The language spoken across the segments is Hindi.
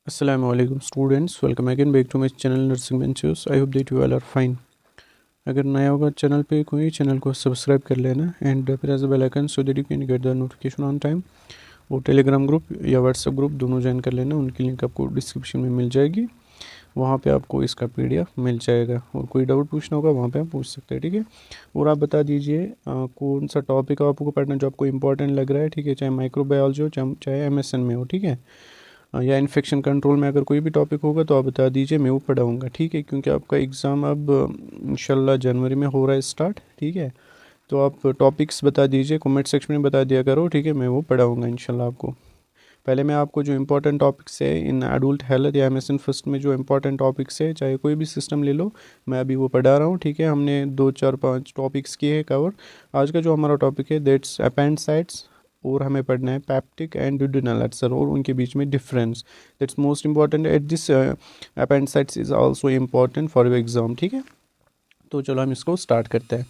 Assalamualaikum students, welcome again back to my channel Nursing Ventures. I hope that you all are fine. अगर नया होगा चैनल पे कोई चैनल को सब्सक्राइब कर लेना and press the bell icon so that you can get the notification on time. वो टेलीग्राम ग्रुप या व्हाट्सएप ग्रुप दोनों ज्वाइन कर लेना, उनकी लिंक आपको डिस्क्रिप्शन में मिल जाएगी। वहाँ पे आपको इसका पीडीएफ मिल जाएगा और कोई डाउट पूछना होगा वहाँ पे आप पूछ सकते हैं, ठीक है। और आप बता दीजिए कौन सा टॉपिक आपको पढ़ना जो आपको इंपॉर्टेंट लग रहा है, ठीक है। चाहे माइक्रोबायोलॉजी हो चाहे एमएसएन में हो, ठीक है, या इन्फेक्शन कंट्रोल में अगर कोई भी टॉपिक होगा तो आप बता दीजिए, मैं वो पढ़ाऊँगा, ठीक है। क्योंकि आपका एग्ज़ाम अब इंशाल्लाह जनवरी में हो रहा है स्टार्ट, ठीक है। तो आप टॉपिक्स बता दीजिए, कमेंट सेक्शन में बता दिया करो, ठीक है। मैं वो पढ़ाऊँगा इंशाल्लाह आपको। पहले मैं आपको जो इंपॉर्टेंट टॉपिक्स है इन एडल्ट हेल्थ या एमएसएन फर्स्ट में जो इंपॉर्टेंट टॉपिक्स है, चाहे कोई भी सिस्टम ले लो, मैं अभी वो पढ़ा रहा हूँ, ठीक है। हमने 2 4 5 टॉपिक्स किए हैं कवर। आज का जो हमारा टॉपिक है दैट्स अपेंडिसाइट्स, और हमें पढ़ना है पैप्टिक एंड ड्यूडेनल अल्सर और उनके बीच में difference. That's most important at this appendicitis is also important for your exam, ठीक है। तो चलो हम इसको स्टार्ट करते हैं।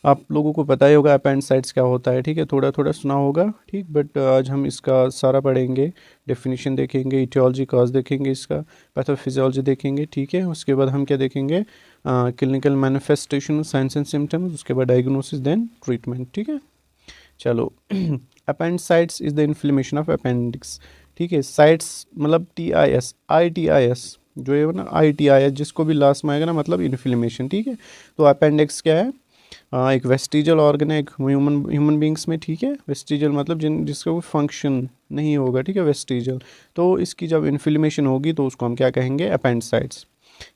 आप लोगों को पता ही होगा अपेंडिसाइट्स क्या होता है, ठीक है, थोड़ा थोड़ा सुना होगा, ठीक। बट आज हम इसका सारा पढ़ेंगे, डेफिनेशन देखेंगे, इटियोलॉजी कॉज देखेंगे, इसका पैथोफिजियोलॉजी देखेंगे, ठीक है। उसके बाद हम क्या देखेंगे, clinical manifestation, signs and symptoms, उसके बाद डायग्नोसिस देन ट्रीटमेंट, ठीक है। चलो appendicitis is the inflammation of appendix, ठीक है। साइट्स मतलब ITIS जो है ना, ITIS जिसको भी लास्ट में आएगा ना मतलब इन्फ्लेमेशन, ठीक है। तो अपेंडिक्स क्या है, एक वेस्टिजल ऑर्गन है एक ह्यूमन बींग्स में, ठीक है। वेस्टिजल मतलब जिसका कोई फंक्शन नहीं होगा, ठीक है, वेस्टिजल। तो इसकी जब इन्फ्लेमेशन होगी तो उसको हम क्या कहेंगे, अपेंडिसाइट्स।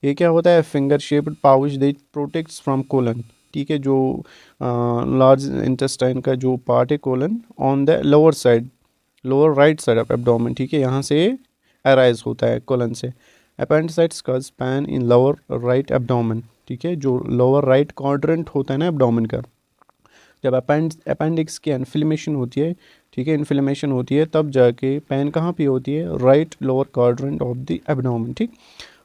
ये क्या होता है, finger shaped pouch that protects from colon, ठीक है। जो लार्ज इंटेस्टाइन का जो पार्ट है colon on the lower right side of abdomen, ठीक है, यहाँ से अराइज होता है कोलन से। अपेंडिसाइट्स का पैन इन लोअर राइट एब्डोमेन, ठीक है, जो लोअर राइट क्वाड्रेंट होता है ना एब्डोमेन का। जब अपेंडिक्स की इन्फ्लेमेशन होती है, ठीक है, इन्फ्लेमेशन होती है तब जाके पेन कहाँ पे होती है, right lower quadrant of the abdomen, ठीक।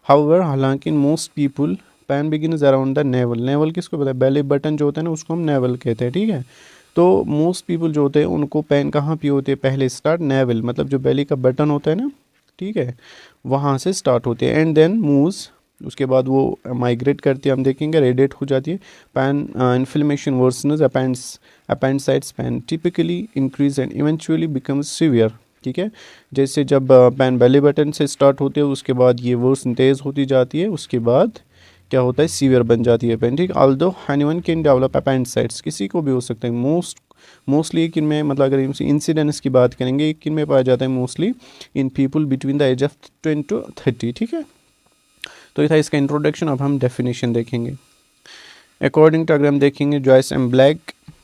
हाउएवर हालांकि most people pain begins around the navel. Navel किसको पता है, बेली बटन जो होता है ना उसको हम नेवल कहते हैं, ठीक है। तो मोस्ट पीपल जो होते हैं उनको पेन कहाँ पे होते हैं, पहले स्टार्ट नेवल मतलब जो बेली का बटन होता है ना, ठीक है, वहाँ से स्टार्ट होते हैं एंड देन मूव्स। उसके बाद वो माइग्रेट करती है, हम देखेंगे रेडिएट हो जाती है। Pain inflammation worsens appendicitis pain typically increase and eventually becomes severe, ठीक है। जैसे जब पैन बेली बटन से स्टार्ट होते हैं उसके बाद ये वर्सन तेज़ होती जाती है, उसके बाद क्या होता है, सीवियर बन जाती है पेन, ठीक। ऑल्दो एनीवन कैन डेवलप अपेंडिसाइट्स, किसी को भी हो सकता है। मोस्टली किन में, मतलब अगर इंसिडेंस की बात करेंगे किन में पाया जाता है, mostly in people between the age of 20 to 30, ठीक है। तो ये था इसका इंट्रोडक्शन। अब हम डेफिनेशन देखेंगे अकॉर्डिंग टू, अगर हम देखेंगे जॉयस एम ब्लैक,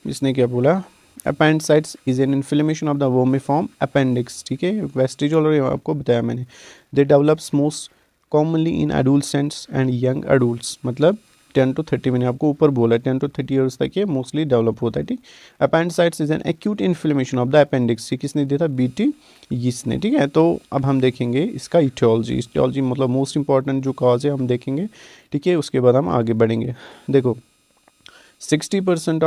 इसने क्या बोला, appendicitis is an inflammation of the vermiform appendix, ठीक है, वेस्टिजल, और आपको बताया मैंने। They develops most commonly in adolescents and young adults, मतलब 10 to 30, मैंने आपको ऊपर बोला 10 to 30 ईयर्स तक ये मोस्टली डेवलप होता है, ठीक। Appendicitis is an acute inflammation of the appendix, ये किसने दिया था, BT यीस्ट ने, ठीक है। तो अब हम देखेंगे इसका इटियोलॉजी मतलब मोस्ट इंपॉर्टेंट जो कॉज है हम देखेंगे, ठीक है। उसके बाद हम आगे बढ़ेंगे। देखो 60%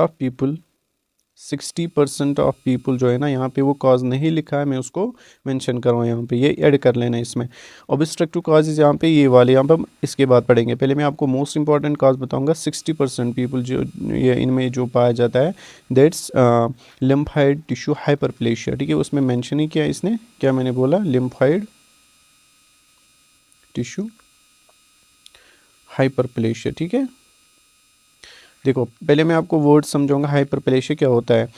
ऑफ पीपल जो है ना, यहाँ पे वो कॉज नहीं लिखा है, मैं उसको मेंशन कर रहा हूँ यहाँ पे, ये ऐड कर लेना इसमें। ऑब्स्ट्रक्टिव कॉजेज यहाँ पे ये वाले, यहाँ पे हम इसके बाद पढ़ेंगे। पहले मैं आपको मोस्ट इंपॉर्टेंट कॉज बताऊंगा। 60% पीपल जो ये इनमें जो पाया जाता है दैट्स लिम्फाइड टिश्यू हाइपरप्लेशिया, ठीक है। उसमें मेंशन ही किया इसने, क्या मैंने बोला, लिम्फाइड टिश्यू हाइपरप्लेशिया, ठीक है। देखो पहले मैं आपको वर्ड समझाऊंगा, हाइपरप्लेशिया क्या होता है।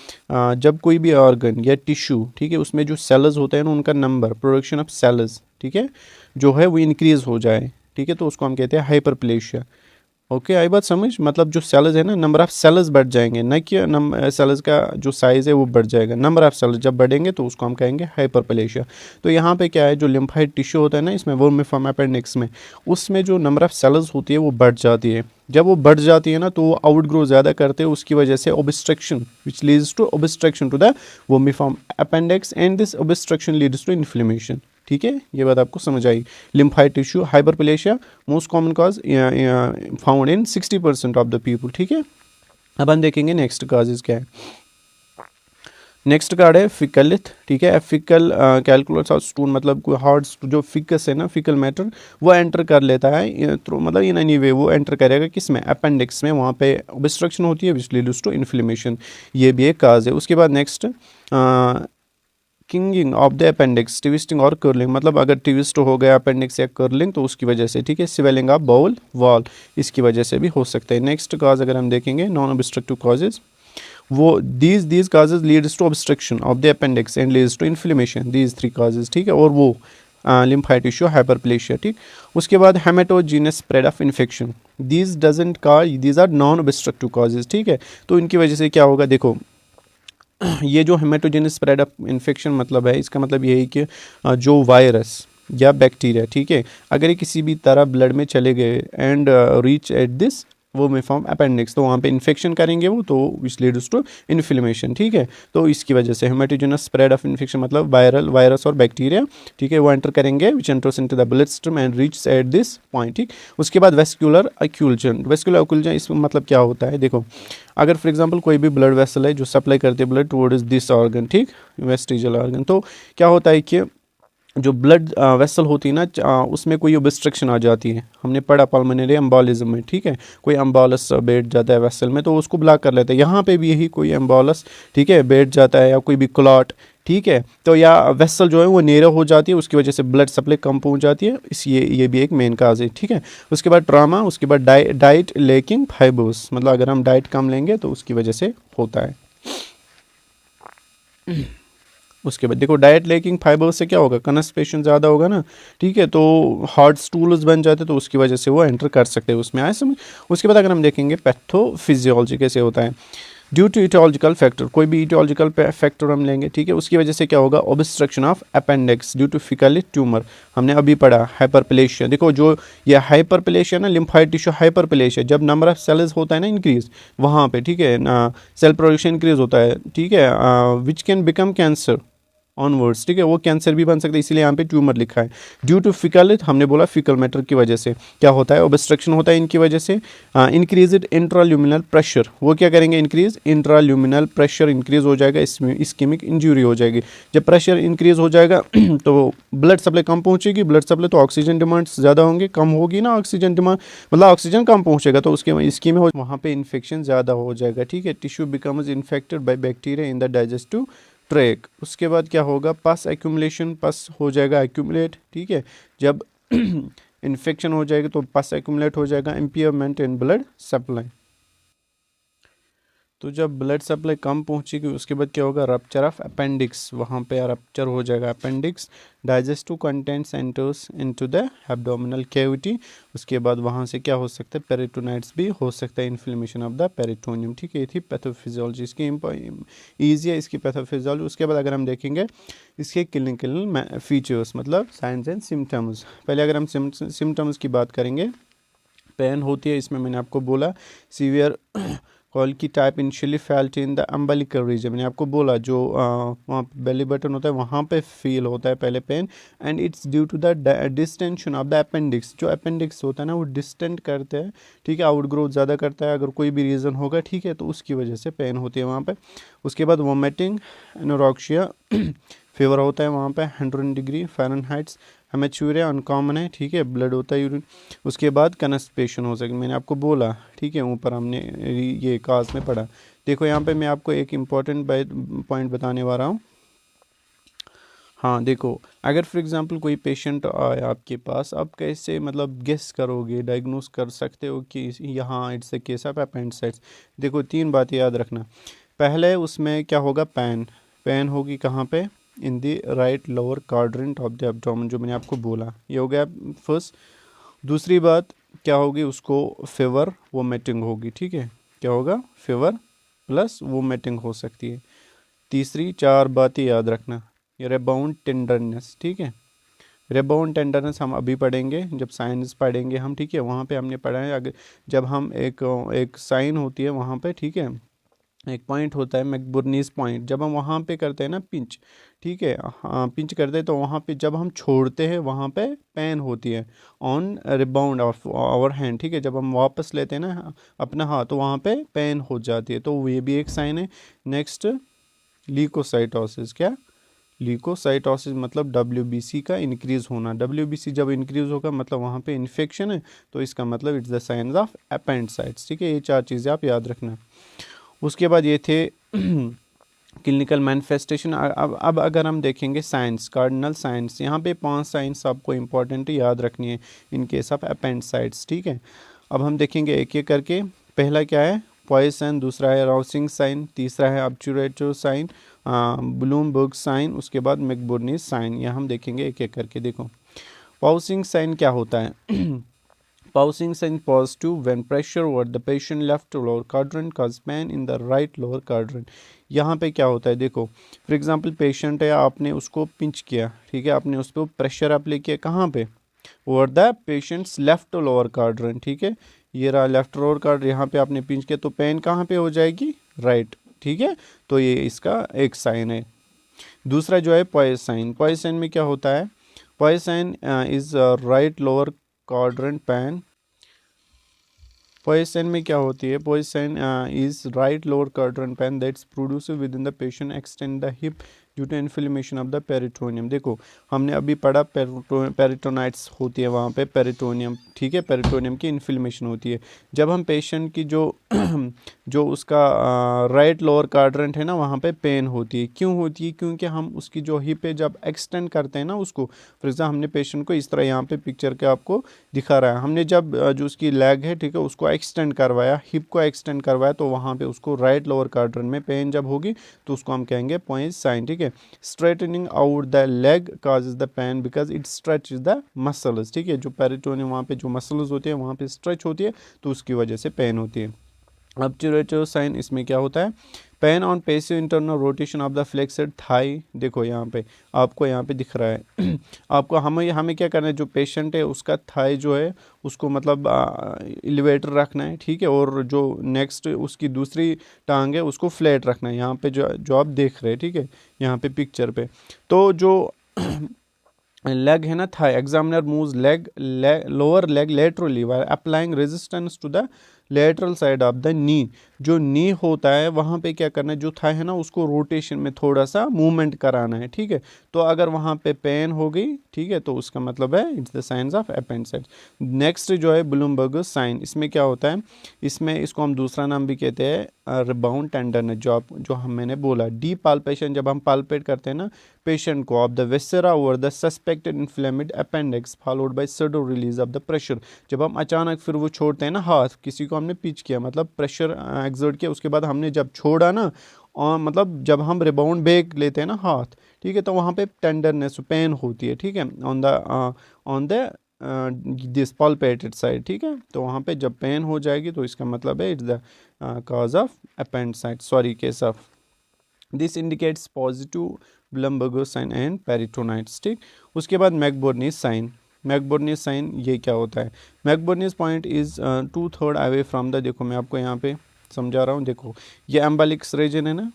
जब कोई भी ऑर्गन या टिश्यू, ठीक है, उसमें जो सेल्स होते हैं ना उनका नंबर, प्रोडक्शन ऑफ सेल्स, ठीक है, जो है वो इंक्रीज हो जाए, ठीक है, तो उसको हम कहते हैं हाइपरप्लेशिया। ओके, आई बात समझ, मतलब जो सेल्स है ना, नंबर ऑफ सेल्स बढ़ जाएंगे, न कि सेल्स का जो साइज़ है वो बढ़ जाएगा, नंबर ऑफ सेल्स जब बढ़ेंगे तो उसको हम कहेंगे हाइपरप्लेशिया। तो यहाँ पे क्या है, जो लिम्फाइड टिश्यू होता है ना इसमें, वर्मिफॉर्म अपेंडिक्स में, उसमें जो नंबर ऑफ सेल्स होती है वो बढ़ जाती है। जब वो बढ़ जाती है ना तो वो आउट ग्रो ज़्यादा करते हैं, उसकी वजह से obstruction which leads to obstruction to the vermiform appendix and this obstruction leads to inflammation, ठीक है। ये बात आपको समझ आई। Lymphoid tissue hyperplasia most common cause found in 60% of the people, ठीक है। अब हम देखेंगे नेक्स्ट कॉजेज क्या है। नेक्स्ट कार्ड है फिकलिथ, ठीक है। फिकल कैलकुलस और स्टोन, मतलब कोई हार्ड जो फिकस है ना, फिकल मैटर, वो एंटर कर लेता है थ्रू, मतलब इन एनी वे वो एंटर करेगा किस में, अपेंडिक्स में, वहाँ पे ऑब्स्ट्रक्शन होती है विच लीड्स टू इन्फ्लेमेशन, ये भी एक काज है। उसके बाद next kinking of the appendix, twisting और कर्लिंग, मतलब अगर ट्विस्ट हो गया अपेंडिक्स या कर्लिंग तो उसकी वजह से, ठीक है। स्वेलिंग ऑफ बाउल वॉल, इसकी वजह से भी हो सकता है। नेक्स्ट काज अगर हम देखेंगे नॉन ऑब्स्ट्रक्टिव कॉजेज, वो these causes leads to obstruction of the appendix and leads to inflammation, these 3 causes, ठीक है। और वो लिम्फाइट टिश्यू हाइपरप्लेशिया, ठीक। उसके बाद haematogenous spread of infection, these doesn't cause, these are non obstructive causes, ठीक है। तो इनकी वजह से क्या होगा, देखो ये जो हेमेटोजेनिक स्प्रेड ऑफ इन्फेक्शन मतलब है, इसका मतलब ये है कि जो वायरस या बैक्टीरिया, ठीक है, अगर ये किसी भी तरह ब्लड में चले गए एंड रीच एट दिस, वो में फॉर्म अपेंडिक्स, तो वहाँ पे इन्फेक्शन करेंगे वो, तो विच लीड्स टू इन्फ्लेमेशन, ठीक है। तो इसकी वजह से हेमेटोजेनस स्प्रेड ऑफ इन्फेक्शन मतलब वायरस और बैक्टीरिया, ठीक है, वो एंटर करेंगे which enters into the blood stream and reach at this point, ठीक। उसके बाद वेस्कुलर अक्यूल्जन, वेस्कुलर अक्यूल्जन इसमें मतलब क्या होता है, देखो अगर फॉर एग्जांपल कोई भी ब्लड वेसल है जो सप्लाई करते हैं ब्लड टुवर्ड्स दिस ऑर्गन, ठीक, वेस्टिजियल ऑर्गन, तो क्या होता है कि जो ब्लड वेसल होती है ना, उसमें कोई ऑब्स्ट्रक्शन आ जाती है, हमने पढ़ा पल्मोनरी एम्बोलिज्म में, ठीक है, कोई एम्बोलस बैठ जाता है वेसल में तो उसको ब्लॉक कर लेता है। यहाँ पे भी यही कोई एम्बोलस, ठीक है, बैठ जाता है, या कोई भी क्लॉट, ठीक है, तो या वेसल जो है वो नेरो हो जाती है, उसकी वजह से ब्लड सप्लाई कम पहुँच जाती है, इस ये भी एक मेन काज है, ठीक है। उसके बाद ट्रामा, उसके बाद डाइट लेकिंग फाइबर्स, मतलब अगर हम डाइट कम लेंगे तो उसकी वजह से होता है। उसके बाद देखो डाइट लेकिंग फाइबर से क्या होगा, कन्स्टिपेशन ज़्यादा होगा ना, ठीक है, तो हार्ड स्टूल्स बन जाते तो उसकी वजह से वो एंटर कर सकते हैं उसमें, आए समझ। उसके बाद अगर हम देखेंगे पैथोफिजियोलॉजी कैसे होता है, ड्यू टू इटियोलॉजिकल फैक्टर, कोई भी इटियोलॉजिकल फैक्टर हम लेंगे, ठीक है, उसकी वजह से क्या होगा, obstruction of appendix due to faecal tumour, हमने अभी पढ़ा हाइपरप्लेशिया, देखो जो ये हाइपरप्लेशिया ना, लिम्फाइड टिश्यू हाइपरप्लेशिया, जब नंबर ऑफ सेल्स होता है ना इंक्रीज वहाँ पे, ठीक है, सेल प्रोडक्शन इंक्रीज होता है, ठीक है, which can become cancer onwards, ठीक है, वो कैंसर भी बन सकता है, इसीलिए यहाँ पे ट्यूमर लिखा है। ड्यू टू फिकल, हमने बोला फिकल मैटर की वजह से क्या होता है, ऑब्स्ट्रक्शन होता है इनकी वजह से। इंक्रीज इंट्राल्यूमिनल प्रेशर, वो क्या करेंगे, इंक्रीज इंट्राल्यूमिनल प्रेशर इंक्रीज हो जाएगा, इसमें इस्कीमिक इंजरी हो जाएगी। जब प्रेशर इंक्रीज हो जाएगा तो ब्लड सप्लाई कम पहुँचेगी, ब्लड सप्लाई तो ऑक्सीजन डिमांड ज़्यादा होंगे, कम होगी ना ऑक्सीजन डिमांड, मतलब ऑक्सीजन कम पहुँचेगा तो उसके इसकीमिक हो, वहाँ पे इन्फेक्शन ज़्यादा हो जाएगा, ठीक है। Tissue becomes infected by bacteria in the digestive track. उसके बाद क्या होगा, पस एक्यूमुलेशन, पस हो जाएगा एक्यूमुलेट, ठीक है, जब इन्फेक्शन हो जाएगा तो पस एक्यूमुलेट हो जाएगा। इम्पेयरमेंट इन ब्लड सप्लाई, तो जब ब्लड सप्लाई कम पहुंचेगी उसके बाद क्या होगा, रप्चर ऑफ अपेंडिक्स, वहाँ पे रप्चर हो जाएगा appendix. Digestive contents enters into the abdominal cavity, उसके बाद वहाँ से क्या हो सकता है, पेरिटोनाइट्स भी हो सकता है, इन्फ्लेमेशन ऑफ द पेरिटोनियम, ठीक है। ये थी पैथोफिजियोलॉजी, इसकी ईजी है इसकी पैथोफिजियोलॉजी। उसके बाद अगर हम देखेंगे इसके क्लिनिकल फीचर्स, मतलब साइंस एंड सिम्टम्स, पहले अगर हम सिम्टम्स की बात करेंगे, पेन होती है, इसमें मैंने आपको बोला severe colicky type initially felt in the umbilical region, मैंने आपको बोला जो वहाँ बेली बटन होता है वहाँ पे फील होता है पहले pain, and it's due to the distension of the appendix, जो अपेंडिक्स होता है ना वो डिस्टेंट करते हैं, ठीक है, आउट ग्रोथ ज़्यादा करता है, अगर कोई भी रीज़न होगा, ठीक है, तो उसकी वजह से पेन होती है वहाँ पे। उसके बाद वोमिटिंग, एनोरेक्सिया, फीवर होता है वहाँ पे 100 डिग्री फ़ारेनहाइट, हेमेचूरिया अनकॉमन है, ठीक है, ब्लड होता है यूरिन। उसके बाद कन्स्टिपेशन हो सके, मैंने आपको बोला, ठीक है, ऊपर हमने ये काज में पढ़ा। देखो यहाँ पे मैं आपको एक इम्पॉर्टेंट पॉइंट बताने वाला हूँ। हाँ देखो, अगर फॉर एग्जांपल कोई पेशेंट आए आपके पास, आप कैसे मतलब गेस करोगे, डायग्नोस कर सकते हो कि यहाँ it's a case of appendicitis. देखो 3 बातें याद रखना, पहले उसमें क्या होगा, पेन होगी कहाँ पे, in the right lower quadrant of the abdomen, जो मैंने आपको बोला, ये हो गया फर्स्ट। दूसरी बात क्या होगी, उसको फीवर वोमिटिंग होगी, ठीक है, क्या होगा, फीवर प्लस वोमिटिंग हो सकती है। तीसरी 4 बातें याद रखना, ये रेबाउंड टेंडरनेस, ठीक है, रेबाउंड टेंडरनेस हम अभी पढ़ेंगे जब साइंस पढ़ेंगे हम, ठीक है, वहाँ पे हमने पढ़ा है, अगर जब हम एक साइन होती है वहाँ पे, ठीक है, एक पॉइंट होता है मैकबर्नीज पॉइंट, जब हम वहाँ पे करते हैं ना पिंच, ठीक है, हाँ पिंच करते हैं तो वहाँ पे जब हम छोड़ते हैं वहाँ पे पेन होती है, on rebound of our hand, ठीक है, जब हम वापस लेते हैं ना अपना हाथ तो वहाँ पे पेन हो जाती है, तो ये भी एक साइन है। नेक्स्ट ल्यूकोसाइटोसिस, क्या? ल्यूकोसाइटोसिस मतलब WBC का इंक्रीज होना। WBC जब इंक्रीज होगा मतलब वहाँ पे इन्फेक्शन है, तो इसका मतलब it's the science of appendicitis. ठीक है, ये 4 चीज़ें आप याद रखना। उसके बाद ये थे क्लिनिकल मैनिफेस्टेशन। अब अगर हम देखेंगे साइंस, कार्डिनल साइंस, यहाँ पे 5 साइंस आपको इंपॉर्टेंट याद रखनी है इन केस ऑफ अपेंडिसाइटिस। ठीक है, अब हम देखेंगे एक एक करके। पहला क्या है? पॉइसन, दूसरा है राउसिंग साइन, तीसरा है ऑब्चुरेटिव साइन, ब्लूमबर्ग साइन, उसके बाद मैकबर्नी साइन। यह हम देखेंगे एक एक करके। देखो पाउसिंग साइन क्या होता है? Pausing sign positive when pressure over the patient left lower quadrant cause pain in the right lower quadrant। यहाँ पे क्या होता है? देखो फॉर एग्जांपल पेशेंट है, आपने उसको पिंच किया, ठीक है, आपने उस पर प्रेशर अप्लाई किया, कहाँ पे? Over the patients left lower quadrant. ठीक है, ये रहा लेफ्ट लोअर क्वाड्रेंट, यहाँ पे आपने पिंच किया तो पेन कहाँ पे हो जाएगी? राइट। ठीक है, तो ये इसका एक साइन है। दूसरा जो है पॉइस साइन। पॉइस साइन में क्या होता है? Psoas sign is right lower quadrant pain. पॉइसन में क्या होती है? पॉइसन is right lower quadrant pain that's produce with in the patient extend the hip due to inflammation of the peritoneum. देखो हमने अभी पढ़ा पेरिटोनाइट्स होती है वहाँ पे, पेरिटोनियम। ठीक है, पेरिटोनियम की इन्फ्लेमेशन होती है जब हम पेशेंट की जो जो उसका राइट लोअर क्वाड्रेंट है ना, वहाँ पे पेन होती है। क्यों होती है? क्योंकि हम उसकी जो हिप है जब एक्सटेंड करते हैं ना उसको, फॉर एग्जाम्पल हमने पेशेंट को इस तरह यहाँ पे पिक्चर के आपको दिखा रहा है, हमने जब जो उसकी लेग है, ठीक है, उसको एक्सटेंड करवाया, हिप को एक्सटेंड करवाया, तो वहाँ पे उसको राइट लोअर क्वाड्रेंट में पेन जब होगी तो उसको हम कहेंगे पॉइस साइन। ठीक है, straightening out the leg causes the pain because it stretches the muscles. ठीक है, जो पेरिटोनियम वहाँ पे जो मसल्स होती है वहाँ पे स्ट्रेच होती है, तो उसकी वजह से पेन होती है। ऑब्चुरेटिव साइन, इसमें क्या होता है? Pain on passive internal rotation of the flexed thigh. देखो यहाँ पे आपको यहाँ पे दिख रहा है आपको हमें क्या करना है? जो पेशेंट है उसका थाई जो है उसको मतलब एलिवेटर रखना है। ठीक है, और जो नेक्स्ट उसकी दूसरी टांग है उसको फ्लैट रखना है, यहाँ पे जो आप देख रहे हैं। ठीक है, यहाँ पे पिक्चर पे तो जो लेग है ना, thigh, examiner moves leg lower leg laterally while applying resistance to the lateral side of the knee. जो नी होता है वहाँ पे क्या करना है? जो थाई है ना उसको रोटेशन में थोड़ा सा मूवमेंट कराना है। ठीक है, तो अगर वहाँ पे पेन हो गई, ठीक है, तो उसका मतलब है it's the science of appendicitis. Next जो है ब्लूमबर्ग साइन। इसमें क्या होता है? इसमें इसको हम दूसरा नाम भी कहते हैं रिबाउंड टेंडरनेस। जो मैंने बोला डी पाल्पेशन, जब हम पाल्पेट करते हैं ना पेशेंट को of the viscera over the suspected inflamed appendix followed by sudden release of the pressure. जब हम अचानक फिर वो छोड़ते हैं ना हाथ, किसी को हमने पिच किया मतलब प्रेशर एक्सर्ट किया, उसके बाद हमने जब छोड़ा ना, और मतलब जब हम रिबाउंड बैक लेते हैं ना हाथ, ठीक है, तो वहाँ पे टेंडरनेस पेन होती है। ठीक है, ऑन द दिस पल्पेटेड साइड। ठीक है, तो वहाँ पे जब पेन हो जाएगी तो इसका मतलब है it's the cause of appendicitis, sorry case of. This indicates positive Blumberg sign and peritonitis. ठीक, उसके बाद मैकबर्नी साइन। मैकबर्नी साइन ये क्या होता है? McBurney's point is 2/3 away from the, देखो मैं आपको यहाँ पे समझा रहा हूँ, देखो ये एम्बलिक्स रीजन है ना,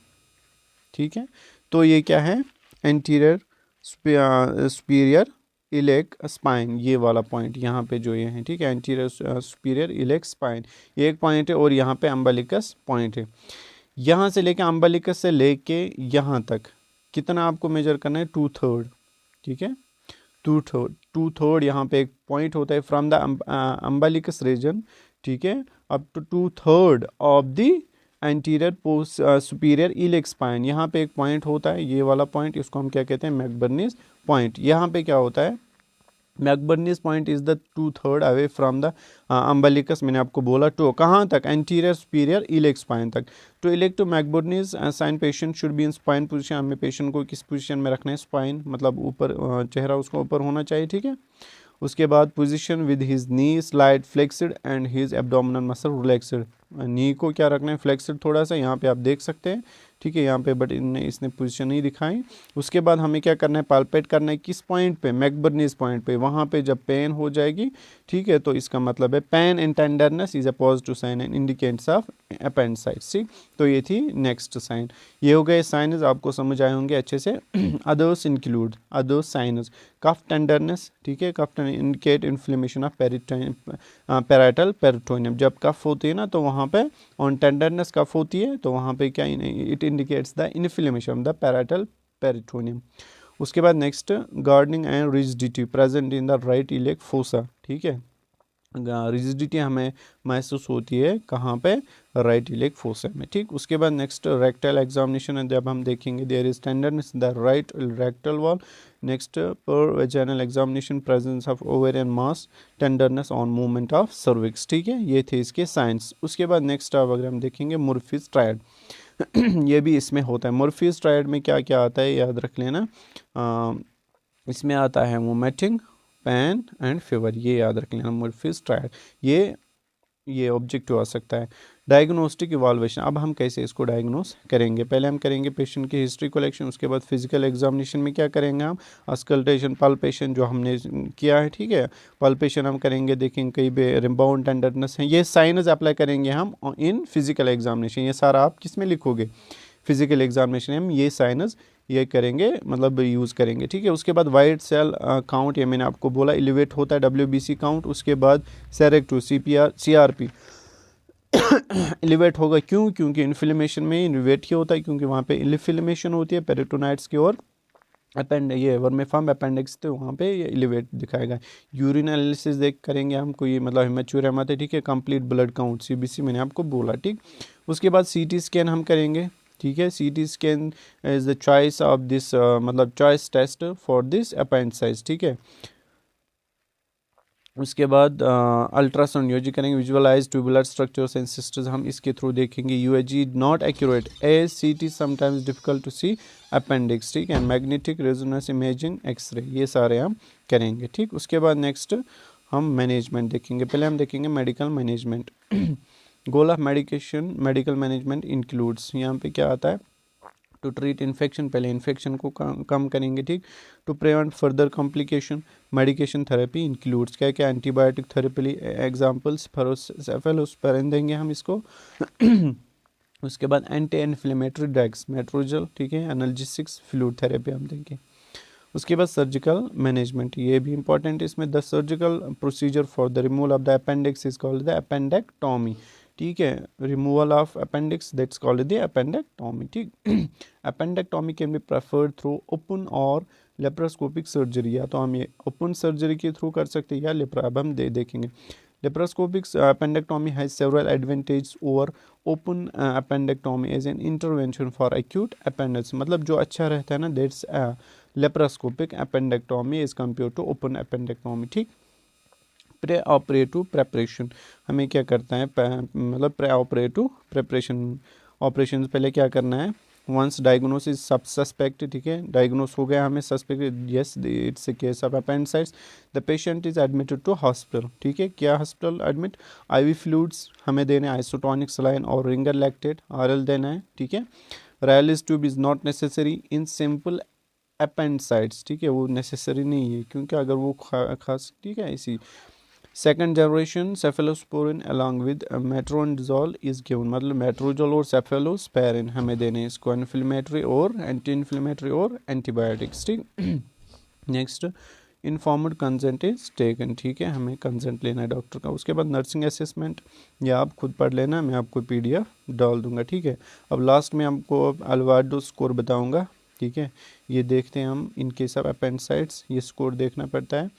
ठीक है, तो ये क्या है? एंटीरियर सुपीरियर इलेक स्पाइन, ये वाला पॉइंट यहाँ पे जो ये है, ठीक है, एंटीरियर सुपीरियर इलेक स्पाइन, ये एक पॉइंट है, और यहाँ पे एम्बलिकस पॉइंट है। यहाँ से लेके एम्बलिकस से लेके यहाँ तक कितना आपको मेजर करना है? 2/3। ठीक है, 2/3 यहाँ पे एक पॉइंट होता है फ्रॉम द अम्बलिकस रीजन, ठीक है, up to 2/3 of the anterior superior iliac spine. यहाँ पे एक पॉइंट होता है, ये वाला पॉइंट, इसको हम क्या कहते हैं? McBurney's point. यहाँ पे क्या होता है? McBurney's point is the 2/3 away from the umbilicus. मैंने आपको बोला टू कहाँ तक? एंटीरियर सुपीरियर इलेक स्पाइन तक। To elicit to McBurney's sign patient should be in spine position. हमें पेशेंट को किस पोजीशन में रखना है? स्पाइन, मतलब ऊपर, चेहरा उसका ऊपर होना चाहिए। ठीक है, उसके बाद position with his knee slightly flexed and his abdominal muscle relaxed. Knee को क्या रखना है? फ्लेक्सिड थोड़ा सा, यहाँ पे आप देख सकते हैं, ठीक है, यहाँ पे, बट इसने पोजीशन नहीं दिखाई। उसके बाद हमें क्या करना है? पाल्पेट करना है किस पॉइंट पे? मैकबर्नीज पॉइंट पे। वहाँ पे जब पेन हो जाएगी, ठीक है, तो इसका मतलब है pain and tenderness is a positive sign and indicates of appendicitis. ठीक, तो ये थी नेक्स्ट साइन। ये हो गए साइनस, आपको समझ आए होंगे अच्छे से। Others include others signs cough tenderness, ठीक है, cough indicate inflammation of parietal peritoneum. जब कफ होती है ना तो वहाँ पे ऑन टेंडरनेस कफ होती है, तो वहाँ पे क्या? It indicates the inflammation of the parietal peritoneum. उसके बाद next gardening and rigidity present in the right elec fossa, ठीक है, रिजिडिटी हमें महसूस होती है कहाँ पे, राइट इलेक फोसा में, ठीक। उसके बाद नेक्स्ट रेक्टल एग्जामिनेशन है, जब हम देखेंगे there is tenderness the right rectal wall. Next per vaginal examination presence of ovarian mass, tenderness on movement of cervix, ठीक है, ये थे इसके साइंस। उसके बाद नेक्स्ट अब अगर हम देखेंगे मुर्फीज ट्रायड ये भी इसमें होता है। मुर्फीज ट्रायड में क्या क्या आता है याद रख लेना, इसमें आता है वोमिटिंग, पेन एंड फीवर, ये याद रख लेना मुर्फीज ट्रायड, ये ऑब्जेक्टिव आ सकता है। डायग्नोस्टिक इवाल्वेशन, अब हम कैसे इसको डायग्नोस करेंगे, पहले हम करेंगे पेशेंट की हिस्ट्री कलेक्शन, उसके बाद फिजिकल एग्जामिनेशन में क्या करेंगे हम, अस्कल्टेशन, पल्पेशन जो हमने किया है, ठीक है, पल्पेशन हम करेंगे, देखेंगे कहीं पे रिबाउंड टेंडरनेस है, ये साइनस अप्लाई करेंगे हम इन फिजिकल एग्जामिनेशन। ये सारा आप किस में लिखोगे, फिजिकल एग्जामिनेशन में हम ये साइनस ये करेंगे, मतलब यूज़ करेंगे, ठीक है। उसके बाद वाइट सेल काउंट, ये मैंने आपको बोला एलिवेट होता है, WBC काउंट। उसके बाद सेरेक्टो, CRP एलिवेट होगा, क्यों, क्योंकि इन्फ्लेमेशन में इन्वेट ही होता है, क्योंकि वहाँ पे इन्फ्लेमेशन होती है पेरिटोनाइट्स की और ये वर्मीफॉर्म अपेंडिक्स, तो वहाँ पे ये एलिवेट दिखाएगा। यूरिन एनालिसिस देख करेंगे हम, कोई मतलब हिमेचुर हेमा है, ठीक है, कंप्लीट ब्लड काउंट CBC मैंने आपको बोला, ठीक। उसके बाद CT स्कैन हम करेंगे, ठीक है, CT scan is the choice of this, मतलब choice test for this appendicitis, ठीक है। उसके बाद अल्ट्रासाउंड यूजी करेंगे, visualize tubular structures and cysts हम इसके थ्रू देखेंगे। UAG not accurate, ACT sometimes difficult to see appendix, ठीक है, मैग्नेटिक रेजोनेंस इमेजिंग, एक्सरे, ये सारे हम करेंगे, ठीक। उसके बाद नेक्स्ट हम मैनेजमेंट देखेंगे, पहले हम देखेंगे medical management goal of medication, medical management includes, यहाँ पे क्या आता है, टू ट्रीट इन्फेक्शन, पहले इन्फेक्शन को कम करेंगे, ठीक। To prevent further complication, medication therapy includes, क्या क्या, एंटीबायोटिक थेरेपी एग्जांपल्स, फेलोस्पेरिन देंगे हम इसको उसके बाद एंटी इन्फ्लेमेटरी ड्रग्स, मेट्रोजल, ठीक है, एनाल्जेसिक्स, फ्लूइड थेरेपी हम देंगे। उसके बाद सर्जिकल मैनेजमेंट, ये भी इंपॉर्टेंट है इसमें, the surgical procedure for the removal of the appendix is called the appendectomy, ठीक है, removal of appendix that's called the appendectomy, ठीक। Appendectomy can be preferred through open और लेप्रोस्कोपिक सर्जरी, या तो हम ये ओपन सर्जरी के थ्रू कर सकते हैं या लेप्रा, अब हम देखेंगे। Laparoscopic appendectomy has several advantage over open appendectomy as an intervention for acute appendix, मतलब जो अच्छा रहता है ना, that's laparoscopic appendectomy as compare to open appendectomy, ठीक। प्रे ऑपरेटिव प्रेपरेशन, हमें क्या करता है, मतलब प्रे ऑपरेटिव प्रेपरेशन, ऑपरेशन पहले क्या करना है, वंस डायग्नोसिस सब सस्पेक्ट, ठीक है, डायग्नोस हो गया हमें suspect, yes it's a case of appendicitis, the patient is admitted to hospital, ठीक है, क्या हॉस्पिटल एडमिट, IV फ्लूइड्स हमें देने, आइसोटोनिक सलाइन और रिंगर लैक्टेट RL देना है, ठीक है। Ryle's tube is not necessary in simple appendicitis, ठीक है, वो नेसेसरी नहीं है, क्योंकि अगर वो खास, ठीक है, इसी second generation cephalosporin along with metronidazole is given, मतलब मेट्रोजोल और सेफेलोस्पेरिन हमें देने, इसको इन्फ्लेमेटरी और एंटी इन्फ्लेमेटरी और एंटीबायोटिक्स, ठीक। Next informed consent is taken, ठीक है, हमें कंसेंट लेना है डॉक्टर का। उसके बाद नर्सिंग असेसमेंट, या आप खुद पढ़ लेना, मैं आपको PDF डाल दूंगा, ठीक है। अब लास्ट में आपको अल्वार्डो स्कोर बताऊंगा, ठीक है, ये देखते हैं हम इन केस ऑफ अपेंडिसाइटिस, ये स्कोर देखना पड़ता है।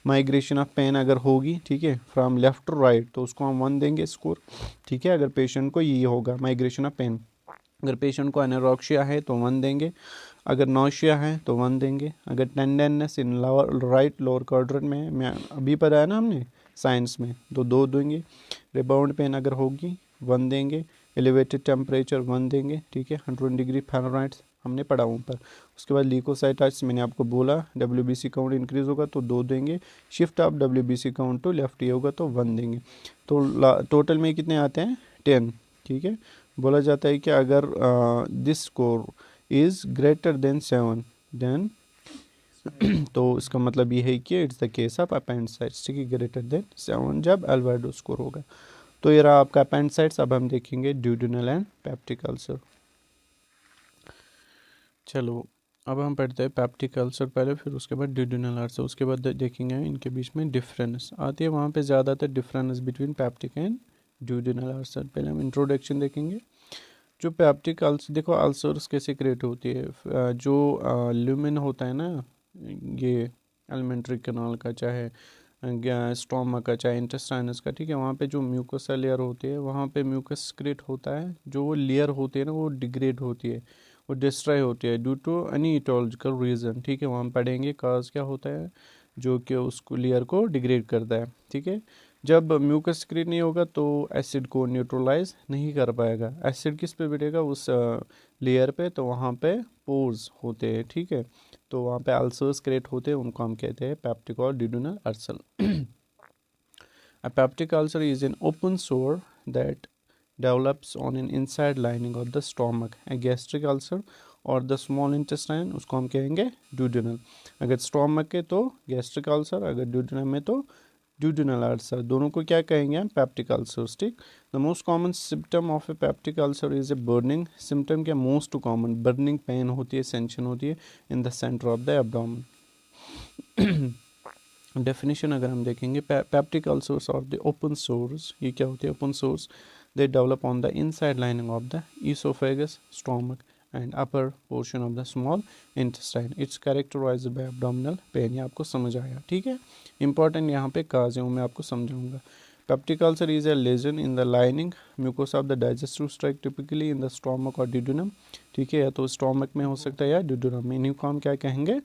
माइग्रेशन ऑफ पेन अगर होगी, ठीक है, फ्रॉम लेफ्ट टू राइट, तो उसको हम 1 देंगे स्कोर, ठीक है, अगर पेशेंट को ये होगा माइग्रेशन ऑफ पेन। अगर पेशेंट को एनोरेक्सिया है तो 1 देंगे, अगर नौशिया है तो 1 देंगे, अगर tenderness in right lower quadrant में, मैं अभी पढ़ाया ना हमने साइंस में, तो 2 देंगे। रिबाउंड पेन अगर होगी 1 देंगे, एलिवेटेड टेम्परेचर 1 देंगे, ठीक है, 100 डिग्री फ़ारेनहाइट हमने पढ़ा ऊपर। उसके बाद ल्यूकोसाइटाइट्स मैंने आपको बोला, WBC काउंट इंक्रीज होगा तो 2 देंगे, shift of WBC count to left ये होगा तो 1 देंगे। तो टोटल में कितने आते हैं, 10, ठीक है। बोला जाता है कि अगर this score is greater than 7 then तो इसका मतलब ये है कि it's the case of appendicitis, ठीक है, ग्रेटर देन 7 जब अल्वार्डो स्कोर होगा। तो ये रहा आपका अपेंडिसाइटिस। अब हम देखेंगे ड्यूडेनल एंड पेप्टिक अल्सर। चलो अब हम पढ़ते हैं पेप्टिक अल्सर पहले, फिर उसके बाद ड्यूडेनल अल्सर, उसके बाद देखेंगे इनके बीच में डिफरेंस आती है, वहाँ पे ज़्यादातर difference between peptic and duodenal ulcer. पहले हम इंट्रोडक्शन देखेंगे। जो पेप्टिक अल्सर, देखो अल्सर्स कैसे क्रिएट होती है, जो ल्यूमेन होता है ना, ये एलिमेंट्री कैनाल का, चाहे स्टोमक का, चाहे इंटेस्टाइनस का, ठीक है, वहाँ पे जो म्यूकस लेयर होती है, वहाँ पे म्यूकस क्रिएट होता है, जो वो लेयर होती है ना वो डिग्रेड होती है, वो डिस्ट्रॉय होती है due to any etiological reason, ठीक है, वहाँ हम पढ़ेंगे काज क्या होता है जो कि उसको लेयर को डिग्रेड करता है, ठीक है। जब म्यूकस क्रिएट नहीं होगा तो एसिड को न्यूट्रलाइज नहीं कर पाएगा, एसिड किस पे बैठेगा, उस लेयर पे, तो वहाँ पे पोर्स होते हैं, ठीक है, तो वहाँ पे अल्सर्स क्रिएट होते हैं, उनको हम कहते हैं पेप्टिक और duodenal ulcer. A peptic ulcer is an open sore that develops on an inside lining of the stomach. A gastric ulcer और द स्मॉल इंटेस्टाइन, उसको हम कहेंगे duodenal। अगर स्टोमक है तो गैस्ट्रिक अल्सर, अगर duodenum में तो duodenal अल्सर, दोनों को क्या कहेंगे हम, पेप्टिक अल्सर्स, ठीक। The most common symptom of a peptic ulcer is a burning symptom, क्या मोस्ट कॉमन बर्निंग पेन होती है, सेंशन होती है in the centre of the abdomen. Definition अगर हम देखेंगे, पेप्टिक अल्सर्स और द ओपन सोर्स, ये क्या होती है, open sores, they develop on the inside lining of the oesophagus, stomach and upper portion of the small intestine. It's characterised bye abdominal pain, ये आपको समझ आया, ठीक है। इंपॉर्टेंट यहाँ पे काज है, मैं आपको समझाऊंगा। Peptic ulcer is a lesion in the lining mucosa of the digestive tract, typically in the stomach और duodenum, ठीक है, या तो स्टोमक में हो सकता है या duodenum में, इन्हीं को हम क्या कहेंगे,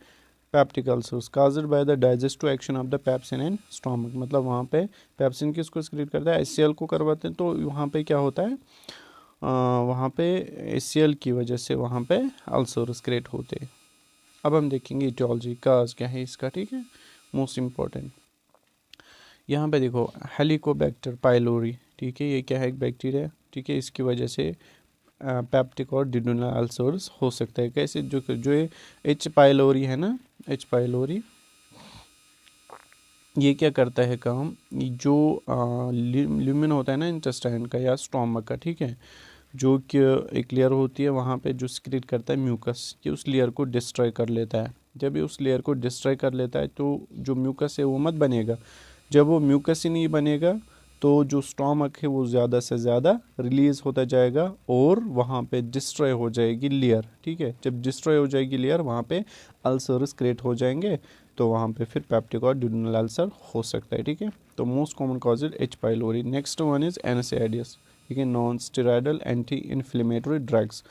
peptic ulcers. Caused by the digestive action of the pepsin in stomach, मतलब वहाँ पे पेप्सिन किसको एक्सक्रीट करता है, HCl को करवाते हैं, तो वहाँ पे क्या होता है, वहाँ पे HCl की वजह से वहाँ पे अल्सर्स क्रिएट होते हैं। अब हम देखेंगे इटियोलॉजी, काज क्या है इसका, ठीक है, मोस्ट इम्पॉर्टेंट। यहाँ पे देखो हेलिकोबैक्टर पाइलोरी, ठीक है, ये क्या है, एक बैक्टीरिया, ठीक है, इसकी वजह से पेप्टिक और duodenal अल्सर्स हो सकता है। कैसे, जो ये एच पाइलोरी है ना, एच पाइलोरी, ये क्या करता है काम, जो ल्यूमेन होता है ना इंटेस्टाइन का या स्टोमक का, ठीक है, जो कि एक लेयर होती है, वहाँ पे जो सिक्रेट करता है म्यूकस, कि उस लेयर को डिस्ट्रॉय कर लेता है। जब ये उस लेयर को डिस्ट्रॉय कर लेता है तो जो म्यूकस है वो मत बनेगा, जब वो म्यूकस ही नहीं बनेगा तो जो स्टोमक है वो ज़्यादा से ज़्यादा रिलीज़ होता जाएगा और वहाँ पे डिस्ट्रॉय हो जाएगी लेयर, ठीक है, जब डिस्ट्रॉय हो जाएगी लेयर वहाँ पे अल्सर्स क्रिएट हो जाएंगे, तो वहाँ पे फिर पेप्टिक और duodenal अल्सर हो सकता है, ठीक है। तो most common cause is H pylori. Next one is NSAIDs, ठीक है, non steroidal anti inflammatory drugs.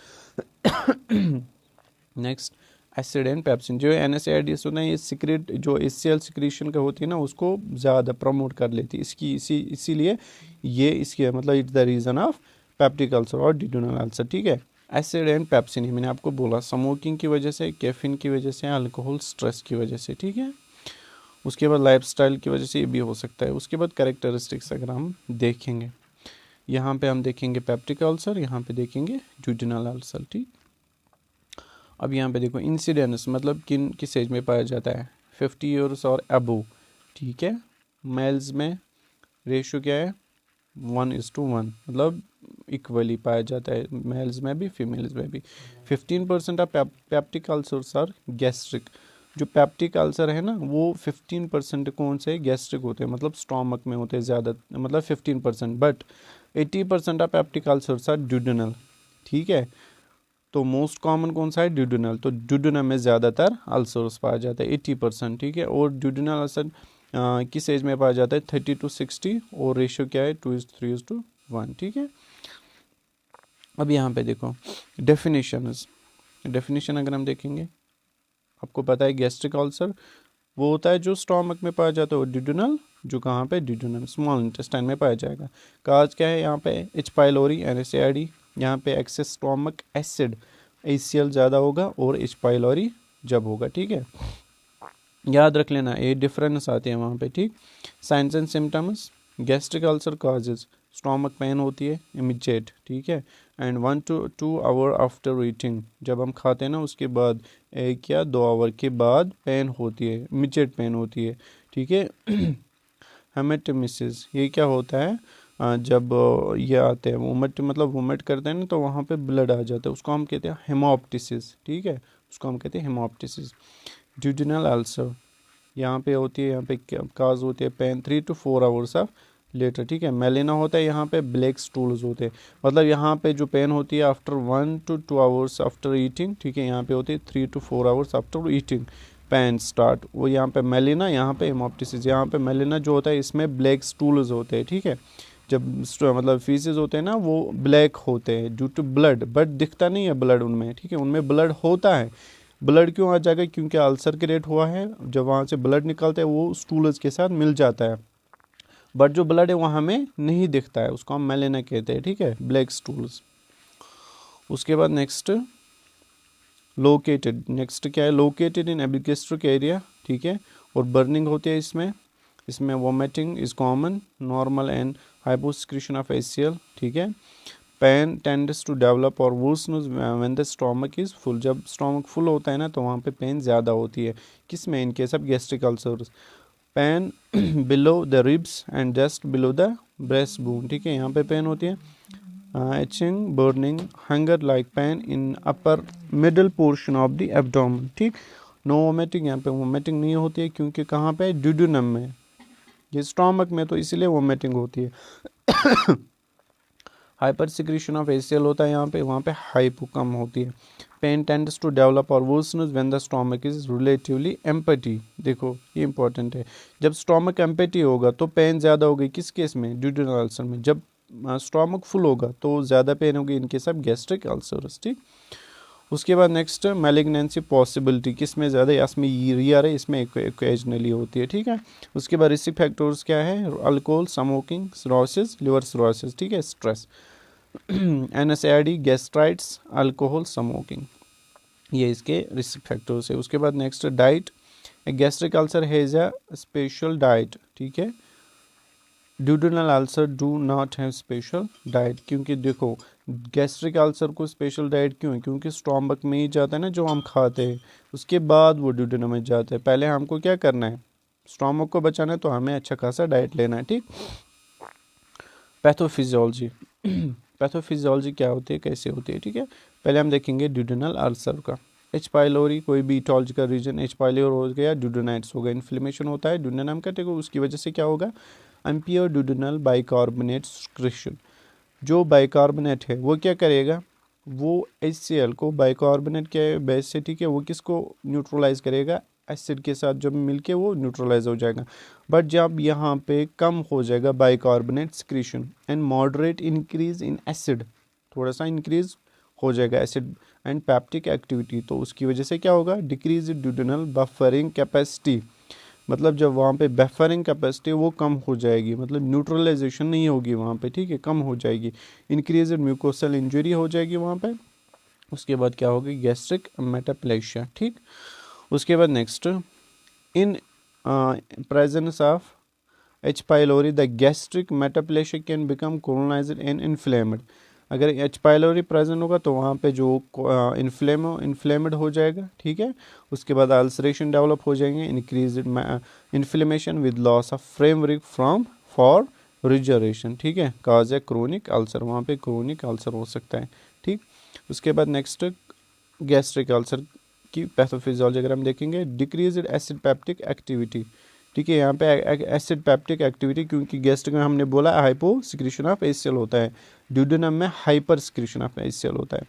Next acid and pepsin, जो NSAIDs होता है ये सिक्रेट, जो HCl सिक्रीशन का होती है ना उसको ज़्यादा प्रमोट कर लेती है, इसकी इसीलिए ये इसकी मतलब it's the reason of peptic ulcer और duodenal अल्सर, ठीक है। एसिड एंड पेप्सिन, ये मैंने आपको बोला, स्मोकिंग की वजह से, कैफीन की वजह से, अल्कोहल, स्ट्रेस की वजह से, ठीक है। उसके बाद लाइफस्टाइल की वजह से ये भी हो सकता है। उसके बाद कैरेक्टरिस्टिक्स अगर हम देखेंगे, यहाँ पे हम देखेंगे पेप्टिक अल्सर, यहाँ पे देखेंगे duodenal अल्सर, ठीक। अब यहाँ पे देखो इंसिडेंस, मतलब किस एज में पाया जाता है, 50 ईयर्स और अबव, ठीक है। मेल्स में रेशियो क्या है, 1:1, मतलब इक्वली पाया जाता है, मेल्स में भी फीमेल्स में भी। 15% of peptic ulcers are gastric, जो पेप्टिक अल्सर है ना वो 15% कौन से गैस्ट्रिक होते हैं, मतलब स्टोमक में होते हैं ज़्यादा, मतलब 15%, but 80% of peptic ulcers are duodenal, ठीक है। तो मोस्ट कॉमन कौन सा है, duodenal, तो duodenum में ज़्यादातर अल्सर्स पाया जाता है 80%, ठीक है। और duodenal अल्सर किस एज में पाया जाता है, 30 to 60, और रेशियो क्या है, 2:3:1, ठीक है। अब यहाँ पे देखो डेफिनेशन अगर हम देखेंगे, आपको पता है गैस्ट्रिक अल्सर वो होता है जो स्टोमक में पाया जाता है, और duodenal जो कहाँ पे, duodenum स्मॉल इंटेस्टाइन में पाया जाएगा। काज क्या है यहाँ पे, एच पाइलोरी, NSAID, यहाँ पे एक्सेस स्टोमक एसिड, HCl ज़्यादा होगा, और एच पाइलोरी जब होगा, ठीक है। याद रख लेना ये डिफरेंस आते हैं वहाँ पे, ठीक। Signs and symptoms, gastric ulcer causes, stomach pain होती है इमीडिएट, ठीक है, and 1 to 2 hour after eating, जब हम खाते हैं ना उसके बाद 1 या 2 आवर के बाद पेन होती है, इमीडिएट पेन होती है, ठीक है। हेमेटोमिसिस, ये क्या होता है, जब ये आते हैं वोमिट, मतलब वोमिट करते हैं ना तो वहाँ पे ब्लड आ जाता है, उसको हम कहते हैं हेमोप्टिसिस, ठीक है, उसको हम कहते हैं हेमोप्टिसिस। duodenal अल्सर यहाँ पे होती है, यहाँ पे काज होती है pain 3 to 4 hours of later, ठीक है। मेलिना होता है यहाँ पे, ब्लैक स्टूल्स होते हैं, मतलब यहाँ पे जो पेन होती है after 1 to 2 hours after eating, ठीक है। यहाँ पे होती है 3 to 4 hours after eating pain start, वो यहाँ पे मेलिना, यहाँ पे हेमोप्टिसिस। यहाँ पे मेलिना जो होता है इसमें ब्लैक स्टूल्स होते हैं, ठीक है। जब मतलब फीसेस होते हैं ना वो ब्लैक होते हैं ड्यू टू ब्लड, बट दिखता नहीं है ब्लड उनमें, ठीक है। उनमें ब्लड होता है, ब्लड क्यों आ जाएगा, क्योंकि अल्सर क्रिएट हुआ है, जब वहाँ से ब्लड निकलता है वो स्टूल्स के साथ मिल जाता है, बट जो ब्लड है वो हमें नहीं दिखता है, उसको हम मेलिना कहते हैं, ठीक है, ब्लैक स्टूल्स। उसके बाद नेक्स्ट लोकेटेड, नेक्स्ट क्या है, लोकेटेड इन एपिगैस्ट्रिक एरिया, ठीक है। और बर्निंग होती है इसमें, इसमें vomiting is common, normal and hyposecretion of HCl, ठीक है। पेन टेंड्स टू डेवलप और versions when the stomach is full, जब स्टोमक फुल होता है ना तो वहाँ पे पेन ज़्यादा होती है, किस में, in case of gastric ulcers. Pain below the ribs and just below the breast bone, ठीक है, यहाँ पे पेन होती है। Aching, burning, hunger like pain in upper middle portion of the abdomen, ठीक। नो वोमिटिंग, यहाँ पे वोमिटिंग नहीं होती है, क्योंकि कहाँ पे, ड्यूडेनम में, ये स्टोमक में, तो इसीलिए वोमिटिंग होती है। हाइपर सिक्रीशन ऑफ HCl होता है यहाँ पे, वहाँ पे हाइपो कम होती है। पेन टेंड्स टू डेवलप और versions when the stomach is relatively empty, देखो ये इंपॉर्टेंट है, जब स्टोमक एम्पटी होगा तो पेन ज़्यादा होगी, किस केस में, ड्यूडेनल अल्सर में। जब स्टोमक फुल होगा तो ज़्यादा पेन होगी, इनके सब गैस्ट्रिक अल्सर्स, ठीक। उसके बाद नेक्स्ट मैलिग्नेंसी पॉसिबिलिटी, किस में ज़्यादा, इसमें ईयर है, इसमें ओकेजनली होती है, ठीक है। उसके बाद रिस्क फैक्टर्स क्या है, alcohol, smoking, cirrhosis, liver cirrhosis, ठीक है, स्ट्रेस, NSAID, गैस्ट्राइट्स, अल्कोहल, स्मोकिंग, ये इसके रिस्क फैक्टर्स है। उसके बाद next diet, gastric ulcer has a special diet, ठीक है। Duodenal ulcer do not have special diet, क्योंकि देखो गैस्ट्रिक अल्सर को स्पेशल डाइट क्यों है, क्योंकि स्टोमक में ही जाता है ना जो हम खाते हैं, उसके बाद वो ड्यूडेनम में जाता है। पहले हमको क्या करना है, स्टोमक को बचाना है, तो हमें अच्छा खासा डाइट लेना है, ठीक। पैथोफिजियोलॉजी, पैथोफिजियोलॉजी क्या होती है, कैसे होती है, ठीक है। पहले हम देखेंगे ड्यूडेनल अल्सर का। H. पाइलोरी, कोई भी इटोलॉजी का रीजन H. पाइलोरी हो गया, ड्यूडेनाइट्स हो गया, इन्फ्लेमेशन होता है ड्यूडेनम का, ठीक है। उसकी वजह से क्या होगा, इम्प्योर ड्यूडेनल बाइकार्बोनेट सिक्रेशन, जो बाइकार्बोनेट है वो क्या करेगा, वो HCl को बाइकार्बोनेट के बेस से, ठीक है, वो किसको न्यूट्रलाइज करेगा, एसिड के साथ जब मिलके वो न्यूट्रलाइज हो जाएगा। बट जब यहाँ पे कम हो जाएगा bicarbonate secretion and moderate increase in acid, थोड़ा सा इंक्रीज हो जाएगा एसिड एंड पैप्टिक एक्टिविटी, तो उसकी वजह से क्या होगा, डिक्रीज ड्यूडेनल बफरिंग कैपेसिटी, मतलब जब वहाँ पे बफरिंग कैपेसिटी वो कम हो जाएगी, मतलब न्यूट्रलाइजेशन नहीं होगी वहाँ पे, ठीक है, कम हो जाएगी। इंक्रीज म्यूकोसल इंजरी हो जाएगी वहाँ पे। उसके बाद क्या होगी, गैस्ट्रिक मेटाप्लेशिया, ठीक। उसके बाद next, in presence of H. Pylori the gastric metaplasia can become colonised and inflamed, अगर H. पाइलोरी प्रेजेंट होगा तो वहाँ पे जो इन्फ्लेमेड हो जाएगा, ठीक है। उसके बाद अल्सरेशन डेवलप हो जाएंगे, increase inflammation with loss of framework from for regeneration, ठीक है, काज ए क्रोनिक अल्सर, वहाँ पे क्रोनिक अल्सर हो सकता है, ठीक। उसके बाद नेक्स्ट गैस्ट्रिक अल्सर की पैथोफिजियोलॉजी अगर हम देखेंगे, डिक्रीज एसिड पैप्टिक एक्टिविटी, ठीक है, यहाँ पे एसिड पैप्टिक एक्टिविटी, क्योंकि गैस्ट्रिक में हमने बोला हाइपो सिक्रेशन ऑफ HCl होता है, ड्यूडेनम में हाइपर सिक्रेशन ऑफ HCl होता है।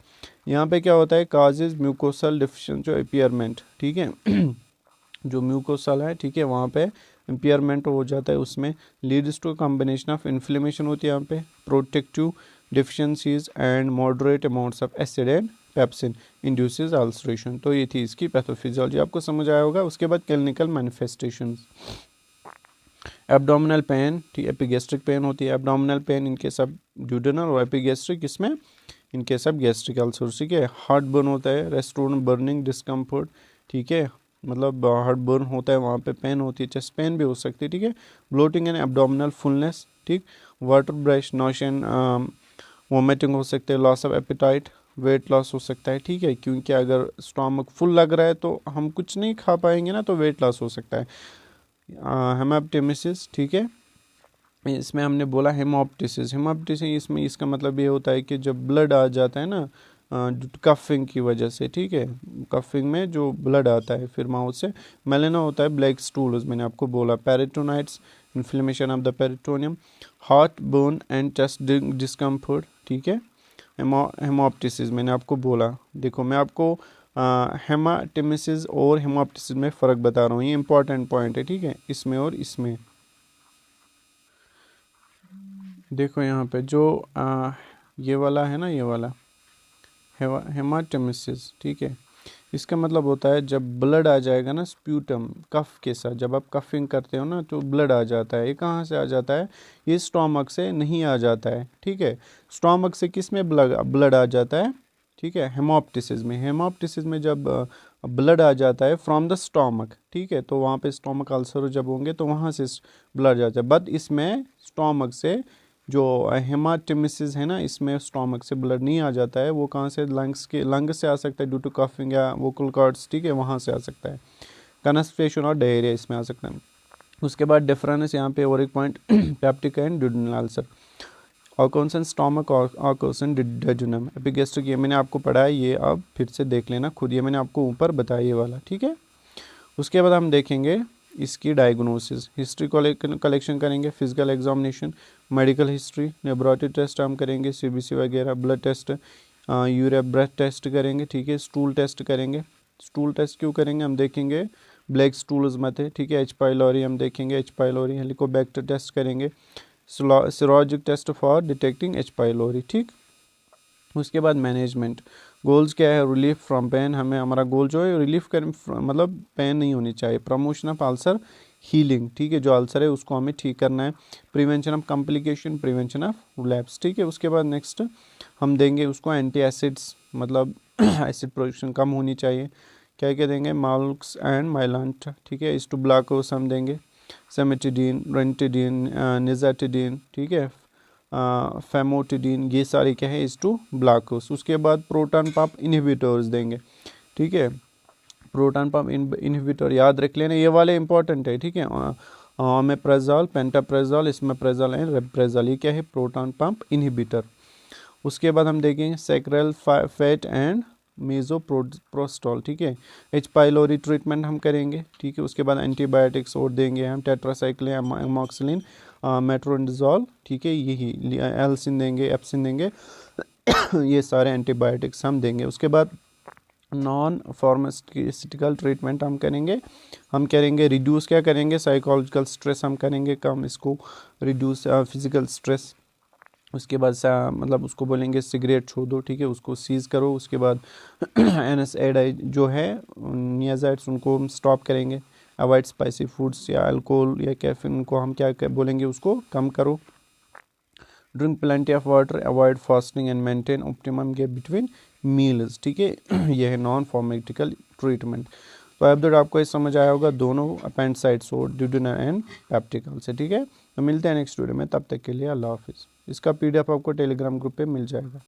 यहाँ पे क्या होता है, काजेज म्यूकोसल डिफिशिएंसी इम्पेयरमेंट, ठीक है, जो म्यूकोसल है, ठीक है, वहाँ पे इम्पेयरमेंट हो जाता है, उसमें leads to combination of inflammation होती है यहाँ पे, protective deficiencies and moderate amounts of acid and pepsin induces ulceration. तो ये थी इसकी पैथोफिजियोलॉजी, आपको समझ आया होगा। उसके बाद क्लिनिकल मैनिफेस्टेशंस, एब्डोमिनल पेन, ठीक, एपिगैस्ट्रिक पेन होती है, एब्डोमिनल पेन इनके सब ड्यूडेनल और एपिगैस्ट्रिक इसमें इनके सब गैस्ट्रिक अल्सर, ठीक है। हार्ट बर्न होता है, रेस्टोरेंट बर्निंग डिस्कम्फर्ट, ठीक है, मतलब हार्ट बर्न होता है, वहाँ पे पेन होती है, चेस्ट पेन भी हो सकती है, ठीक है। ब्लोटिंग एंड एब्डोमिनल फुलनेस, ठीक, वाटर ब्रेश, नोशन, वोमिटिंग हो सकते हैं, loss of appetite, weight loss हो सकता है, ठीक है, क्योंकि अगर स्टोमक फुल लग रहा है तो हम कुछ नहीं खा पाएंगे ना, तो वेट लॉस हो सकता है। हेमाप्टेमिसिस, ठीक है, इसमें हमने बोला हेमोप्टिसिस, हेमोप्टिसिस इसमें इसका मतलब ये होता है कि जब ब्लड आ जाता है ना कफिंग की वजह से, ठीक है, कफिंग में जो ब्लड आता है फिर माउथ से। मेलेना होता है ब्लैक स्टूल्स, मैंने आपको बोला। Peritonitis, inflammation of the peritoneum. Heartburn and chest discomfort, ठीक है। हेमोप्टिसिस मैंने आपको बोला। देखो मैं आपको हेमाटेमेसिस और हेमोप्टिसिस में फ़र्क बता रहा हूँ, ये इंपॉर्टेंट पॉइंट है, ठीक है, इसमें और इसमें। देखो यहाँ पे जो ये वाला है ना, ये वाला हेमाटेमेसिस, ठीक है, इसका मतलब होता है जब ब्लड आ जाएगा ना स्प्यूटम कफ के साथ, जब आप कफिंग करते हो ना तो ब्लड आ जाता है। ये कहाँ से आ जाता है? ये स्टोमक से नहीं आ जाता है, ठीक है। स्टोमक से किस में ब्लड आ जाता है? ठीक है, हेमोप्टिसिस में। हेमोप्टिसिस में जब ब्लड आ जाता है फ्रॉम द स्टोमक, ठीक है, तो वहाँ पे स्टोमक अल्सर जब होंगे तो वहाँ से ब्लड जाता है। बट इसमें स्टोमक से जो हेमाटेमेसिस है ना, इसमें स्टोमक से ब्लड नहीं आ जाता है। वो कहाँ से? लंग से आ सकता है ड्यू टू कफिंग या वोकल कॉर्ड्स, ठीक है, वहाँ से आ सकता है। कन्स्टिपेशन और डायरिया इसमें आ सकता है। उसके बाद डिफरेंस यहाँ पे और एक point peptic and duodenal ulcer. Occurs in stomach occurs in jejunum epigastric, ये मैंने आपको पढ़ा है, ये आप फिर से देख लेना खुद, ये मैंने आपको ऊपर बताया ये वाला, ठीक है। उसके बाद हम देखेंगे इसकी डायग्नोसिस। हिस्ट्री कलेक्शन करेंगे, physical examination, medical history, laboratory test हम करेंगे, सीबीसी वगैरह, blood test, urea breath test करेंगे, ठीक है, स्टूल टेस्ट करेंगे। स्टूल टेस्ट क्यों करेंगे? हम देखेंगे ब्लैक स्टूल्स मत है, ठीक है। एच पाइलोरी हम देखेंगे, एच पाइलोरी। हेलिकोबैक्टर टेस्ट करेंगे, serologic test for detecting H pylori, ठीक। उसके बाद मैनेजमेंट। गोल्स क्या है? रिलीफ फ्रॉम पेन, हमें हमारा गोल जो है रिलीफ कर, मतलब पेन नहीं होनी चाहिए। प्रमोशन ऑफ अल्सर, हीलिंग, ठीक है, जो अल्सर है उसको हमें ठीक करना है। Prevention of complication, prevention of relapse, ठीक है। उसके बाद नेक्स्ट हम देंगे उसको एंटी एसिड्स, मतलब एसिड प्रोडक्शन कम होनी चाहिए। क्या क्या देंगे? माल्क्स एंड माइलांट, ठीक है। इस टू ब्लॉकोस हम देंगे, सेमेटिडीन, रेंटिडीन, निजाटिडीन, ठीक है, फेमोटिडीन, ये सारे क्या है? इस टू ब्लॉकोस। उसके बाद प्रोटॉन पंप इनहिबिटर्स देंगे, ठीक है। प्रोटॉन पंप इनहिबिटर याद रख लेना, ये वाले इंपॉर्टेंट है, ठीक है। ओमेप्राजोल, पेंटाप्राजोल, इसमेप्राजोल एंड रेप्राजोल, ये क्या है? Proton pump inhibitor. उसके बाद हम देखेंगे सैक्रल फैट एंड मेजोप्रोस्टॉल, ठीक है। एच पाइलोरी ट्रीटमेंट हम करेंगे, ठीक है। उसके बाद एंटीबायोटिक्स और देंगे हम, टेट्रासाइक्लिन, एमॉक्सिलिन, मेट्रोनिडोजोल, ठीक है, यही एल्सिन देंगे, एप्सिन देंगे ये सारे एंटीबायोटिक्स हम देंगे। उसके बाद नॉन फार्मास्यूटिकल ट्रीटमेंट हम करेंगे रिड्यूस, क्या करेंगे? साइकोलॉजिकल स्ट्रेस हम करेंगे कम, इसको रिड्यूस फिजिकल स्ट्रेस। उसके बाद मतलब उसको बोलेंगे सिगरेट छोड़ दो, ठीक है, उसको सीज़ करो। उसके बाद NSAID जो है नियाजाइड्स, उनको हम स्टॉप करेंगे। अवॉइड स्पाइसी फूड्स या अल्कोहल या कैफीन को हम क्या बोलेंगे? उसको कम करो। Drink plenty of water, avoid fasting and maintain optimum gap between meals, ठीक है। यह है नॉन फार्मास्यूटिकल ट्रीटमेंट। तो अब तक आपको ये समझ आया होगा दोनों अपेंडिसाइट्स और ड्यूडेनल एंड पेप्टिकल से, ठीक है। तो मिलते हैं नेक्स्ट वीडियो में, तब तक के लिए अल्लाह हाफिज़। इसका PDF आपको टेलीग्राम ग्रुप पे मिल जाएगा।